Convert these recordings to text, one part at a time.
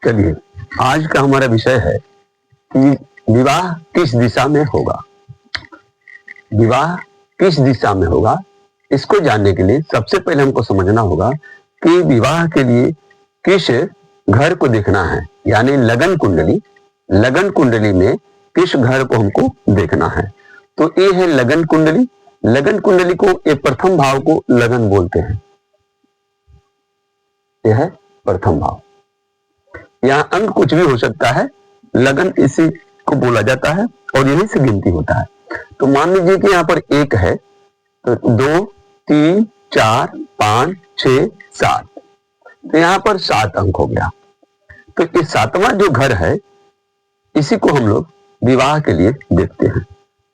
चलिए, आज का हमारा विषय है कि विवाह किस दिशा में होगा। विवाह किस दिशा में होगा, इसको जानने के लिए सबसे पहले हमको समझना होगा कि विवाह के लिए किस घर को देखना है, यानी लगन कुंडली। लगन कुंडली में किस घर को हमको देखना है, तो ये है लगन कुंडली। लगन कुंडली को ये प्रथम भाव को लगन बोलते हैं। यह है प्रथम भाव। यहाँ अंक कुछ भी हो सकता है, लगन इसी को बोला जाता है और यहीं से गिनती होता है। तो मान लीजिए कि यहाँ पर 1 है, तो 2, 3, 4, 5, 6, 7, तो यहाँ पर 7 अंक हो गया। तो ये 7वां जो घर है, इसी को हम लोग विवाह के लिए देखते हैं।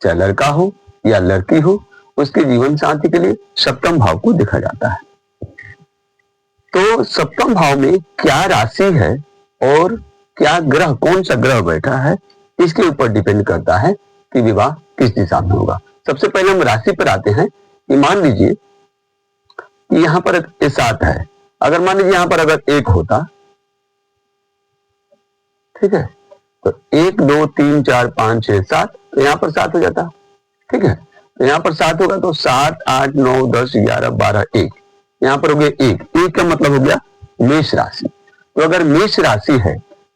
चाहे लड़का हो या लड़की हो, उसके जीवन साथी के लिए सप्तम भाव को देखा जाता है। तो सप्तम भाव में क्या राशि है और क्या ग्रह, कौन सा ग्रह बैठा है, इसके ऊपर डिपेंड करता है कि विवाह किस दिशा में होगा। सबसे पहले हम राशि पर आते हैं कि मान लीजिए कि यहां पर 7 है। अगर मान लीजिए यहां पर अगर 1 होता, ठीक है, तो 1, 2, 3, 4, 5, 6, 7, तो यहां पर 7 हो जाता। ठीक है, तो यहां पर 7 होगा, तो 7, 8, 9, 10, 11, 12, 1, यहां पर हो गया 1। 1 का मतलब हो गया मेष राशि। तो अगर मेष राशि है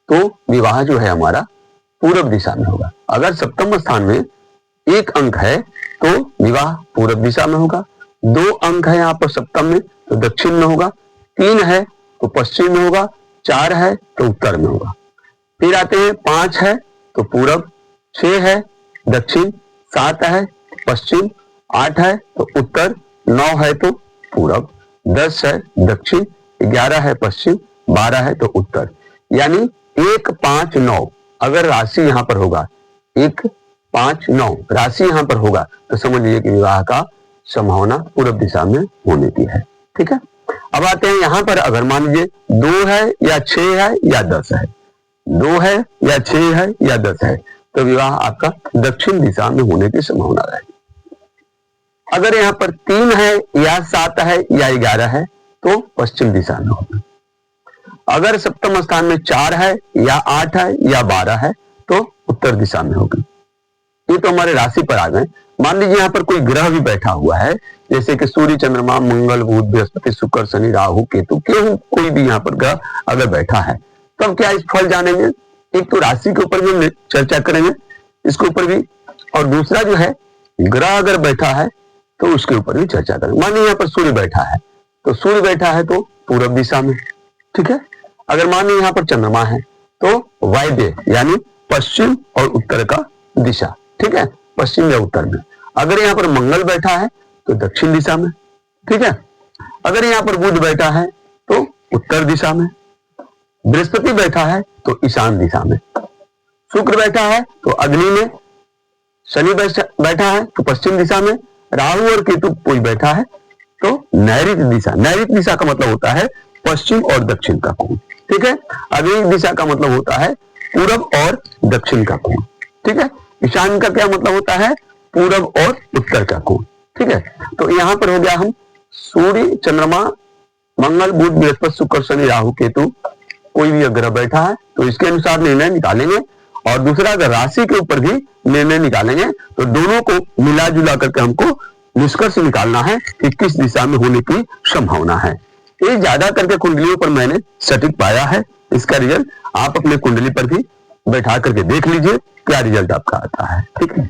तो विवाह जो है हमारा पूर्व दिशा में होगा। अगर सप्तम स्थान में 1 अंक है तो विवाह पूर्व दिशा में होगा। 2 अंक है यहाँ पर सप्तम में, तो दक्षिण में होगा। 3 है तो पश्चिम में होगा। 4 है तो उत्तर में होगा। फिर आते हैं 5 है तो पूर्व, 6 है दक्षिण, 7 है पश्चिम, 8 है तो उत्तर, 9 है तो पूर्व, 10 है दक्षिण, 11 है पश्चिम, 12 है तो उत्तर। यानी 1, 5, 9 अगर राशि यहां पर होगा, 1, 5, 9 राशि यहां पर होगा, तो समझ लीजिए कि विवाह का संभावना पूर्व दिशा में होने की है। ठीक है, अब आते हैं यहां पर अगर मान लीजिए 2 है या 6 है या 10 है, 2 है या 6 है या 10 है, तो विवाह आपका दक्षिण दिशा में होने की संभावना रहेगी। अगर यहाँ पर 3 है या 7 है या 11 है तो पश्चिम दिशा में होगा। अगर सप्तम स्थान में 4 है या 8 है या 12 है तो उत्तर दिशा में होगी। ये तो हमारे राशि पर आ गए। मान लीजिए यहाँ पर कोई ग्रह भी बैठा हुआ है, जैसे कि सूर्य, चंद्रमा, मंगल, बुध, बृहस्पति, शुक्र, शनि, राहु, केतु, कोई भी यहाँ पर ग्रह अगर बैठा है, तो हम क्या इस फल जानेंगे। एक तो राशि के ऊपर भी चर्चा करेंगे, इसके ऊपर भी, और दूसरा जो है ग्रह अगर बैठा है तो उसके ऊपर भी चर्चा करेंगे। मान लीजिए यहाँ पर सूर्य बैठा है, तो सूर्य बैठा है तो पूर्व दिशा में। ठीक है, अगर मान लीजिए यहाँ पर चंद्रमा है तो वायव्य यानी पश्चिम और उत्तर का दिशा। ठीक है, पश्चिम या उत्तर में। अगर यहाँ पर मंगल बैठा है तो दक्षिण दिशा में। ठीक है, अगर यहाँ पर बुध बैठा है तो उत्तर दिशा में। बृहस्पति बैठा है तो ईशान दिशा में। शुक्र बैठा है तो अग्नि में। शनि बैठा है तो पश्चिम दिशा में। राहु और केतु कोई बैठा है तो नैऋत्य दिशा। नैऋत्य दिशा का मतलब होता है पश्चिम और दक्षिण का कोण। ठीक है, अग्नि दिशा का मतलब होता है पूरब और दक्षिण का कोण। ठीक है, ईशान का क्या मतलब होता है, पूरब और उत्तर का कोण। ठीक है, तो यहां पर हो गया हम सूर्य, चंद्रमा, मंगल, बुध, बृहस्पति, शुक्र, शनि, राहु, केतु, कोई भी ग्रह बैठा है तो इसके अनुसार निर्णय निकालेंगे। और दूसरा अगर राशि के ऊपर भी निर्णय निकालेंगे तो दोनों को मिला जुला करके हमको निष्कर्ष निकालना है कि किस दिशा में होने की संभावना है। ये ज्यादा करके कुंडलियों पर मैंने सटीक पाया है। इसका रिजल्ट आप अपने कुंडली पर भी बैठा करके देख लीजिए क्या रिजल्ट आपका आता है। ठीक है।